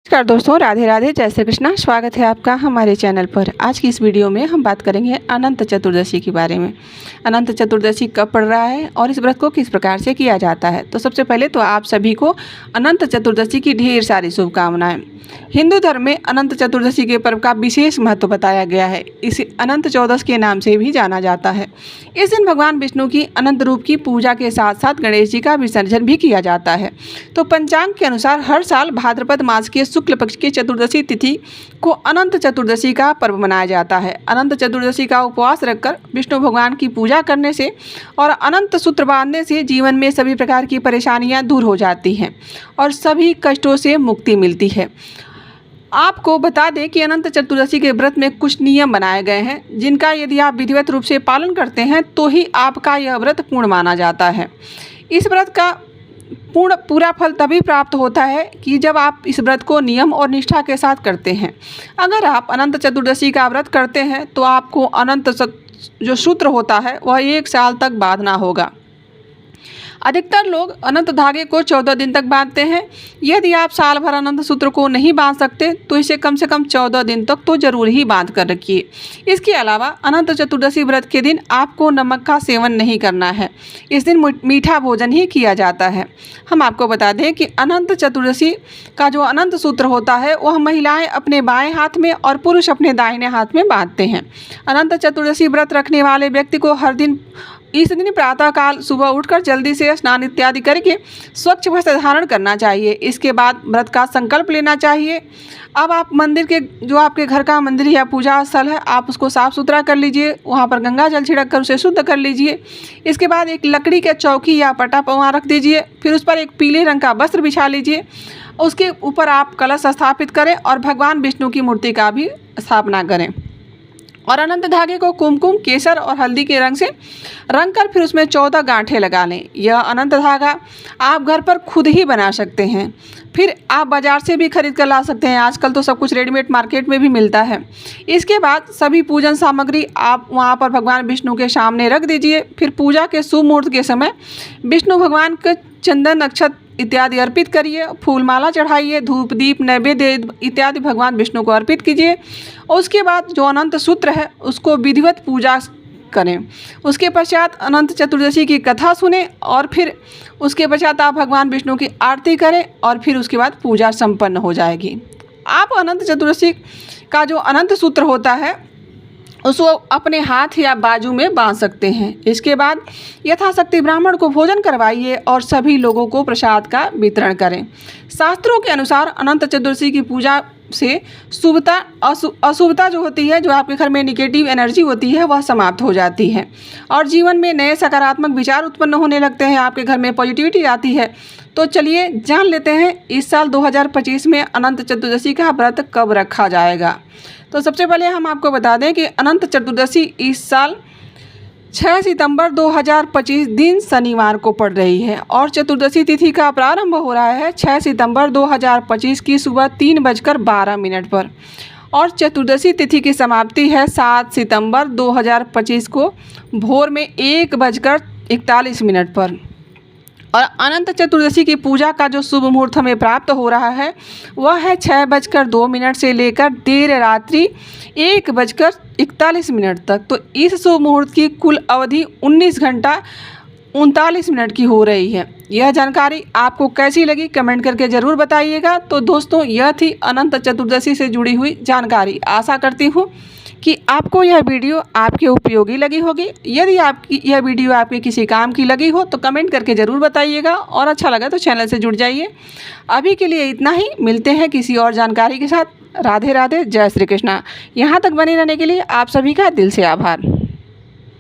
नमस्कार दोस्तों, राधे राधे, जय श्री कृष्णा। स्वागत है आपका हमारे चैनल पर। आज की इस वीडियो में हम बात करेंगे अनंत चतुर्दशी के बारे में। अनंत चतुर्दशी कब पड़ रहा है और इस व्रत को किस प्रकार से किया जाता है। तो सबसे पहले तो आप सभी को अनंत चतुर्दशी की ढेर सारी शुभकामनाएं। हिंदू धर्म में अनंत चतुर्दशी के पर्व का विशेष महत्व बताया गया है। इसे अनंत चौदस के नाम से भी जाना जाता है। इस दिन भगवान विष्णु की अनंत रूप की पूजा के साथ साथ गणेश जी का विसर्जन भी किया जाता है। तो पंचांग के अनुसार हर साल भाद्रपद मास के शुक्ल पक्ष की चतुर्दशी तिथि को अनंत चतुर्दशी का पर्व मनाया जाता है। अनंत चतुर्दशी का उपवास रखकर विष्णु भगवान की पूजा करने से और अनंत सूत्र बांधने से जीवन में सभी प्रकार की परेशानियां दूर हो जाती हैं और सभी कष्टों से मुक्ति मिलती है। आपको बता दें कि अनंत चतुर्दशी के व्रत में कुछ नियम बनाए गए हैं, जिनका यदि आप विधिवत रूप से पालन करते हैं तो ही आपका यह व्रत पूर्ण माना जाता है। इस व्रत का पूरा फल तभी प्राप्त होता है कि जब आप इस व्रत को नियम और निष्ठा के साथ करते हैं। अगर आप अनंत चतुर्दशी का व्रत करते हैं तो आपको अनंत जो सूत्र होता है वह 1 साल तक बांधना होगा। अधिकतर लोग अनंत धागे को 14 दिन तक बांधते हैं। यदि आप साल भर अनंत सूत्र को नहीं बांध सकते तो इसे कम से कम 14 दिन तक तो जरूर ही बांध कर रखिए। इसके अलावा अनंत चतुर्दशी व्रत के दिन आपको नमक का सेवन नहीं करना है। इस दिन मीठा भोजन ही किया जाता है। हम आपको बता दें कि अनंत चतुर्दशी का जो अनंत सूत्र होता है वह महिलाएं अपने बाएं हाथ में और पुरुष अपने दाहिने हाथ में बांधते हैं। अनंत चतुर्दशी व्रत रखने वाले व्यक्ति को हर दिन इस दिन प्रातःकाल सुबह उठकर जल्दी से स्नान इत्यादि करके स्वच्छ वस्त्र धारण करना चाहिए। इसके बाद व्रत का संकल्प लेना चाहिए। अब आप मंदिर के जो आपके घर का मंदिर या पूजा स्थल है आप उसको साफ़ सुथरा कर लीजिए। वहाँ पर गंगा जल छिड़क कर उसे शुद्ध कर लीजिए। इसके बाद एक लकड़ी के चौकी या पटा वहाँ रख दीजिए। फिर उस पर एक पीले रंग का वस्त्र बिछा लीजिए। उसके ऊपर आप कलश स्थापित करें और भगवान विष्णु की मूर्ति का भी स्थापना करें और अनंत धागे को कुमकुम, केसर और हल्दी के रंग से रंग कर फिर उसमें 14 गांठें लगा लें। यह अनंत धागा आप घर पर खुद ही बना सकते हैं। फिर आप बाज़ार से भी खरीद कर ला सकते हैं। आजकल तो सब कुछ रेडीमेड मार्केट में भी मिलता है। इसके बाद सभी पूजन सामग्री आप वहाँ पर भगवान विष्णु के सामने रख दीजिए। फिर पूजा के शुभ मुहूर्त के समय विष्णु भगवान के चंदन, अक्षत इत्यादि अर्पित करिए। फूलमाला चढ़ाइए, धूप दीप नैवेद्य इत्यादि भगवान विष्णु को अर्पित कीजिए। उसके बाद जो अनंत सूत्र है उसको विधिवत पूजा करें। उसके पश्चात अनंत चतुर्दशी की कथा सुने और फिर उसके पश्चात आप भगवान विष्णु की आरती करें और फिर उसके बाद पूजा संपन्न हो जाएगी। आप अनंत चतुर्दशी का जो अनंत सूत्र होता है उसको अपने हाथ या बाजू में बांध सकते हैं। इसके बाद यथाशक्ति ब्राह्मण को भोजन करवाइए और सभी लोगों को प्रसाद का वितरण करें। शास्त्रों के अनुसार अनंत चतुर्दशी की पूजा से शुभता अशुभता जो होती है, जो आपके घर में निगेटिव एनर्जी होती है, वह समाप्त हो जाती है और जीवन में नए सकारात्मक विचार उत्पन्न होने लगते हैं। आपके घर में पॉजिटिविटी आती है। तो चलिए जान लेते हैं इस साल 2025 में अनंत चतुर्दशी का व्रत कब रखा जाएगा। तो सबसे पहले हम आपको बता दें कि अनंत चतुर्दशी इस साल 6 सितंबर 2025 दिन शनिवार को पड़ रही है और चतुर्दशी तिथि का प्रारंभ हो रहा है 6 सितंबर 2025 की सुबह 3:12 पर और चतुर्दशी तिथि की समाप्ति है 7 सितंबर 2025 को भोर में 1:41 पर। और अनंत चतुर्दशी की पूजा का जो शुभ मुहूर्त हमें प्राप्त हो रहा है वह है 6:02 से लेकर देर रात्रि 1:41 तक। तो इस शुभ मुहूर्त की कुल अवधि 19 घंटा 39 मिनट की हो रही है। यह जानकारी आपको कैसी लगी कमेंट करके ज़रूर बताइएगा। तो दोस्तों, यह थी अनंत चतुर्दशी से जुड़ी हुई जानकारी। आशा करती हूँ कि आपको यह वीडियो आपके उपयोगी लगी होगी। यदि आपकी यह वीडियो आपके किसी काम की लगी हो तो कमेंट करके ज़रूर बताइएगा और अच्छा लगा तो चैनल से जुड़ जाइए। अभी के लिए इतना ही। मिलते हैं किसी और जानकारी के साथ। राधे राधे, जय श्री कृष्णा। यहाँ तक बने रहने के लिए आप सभी का दिल से आभार।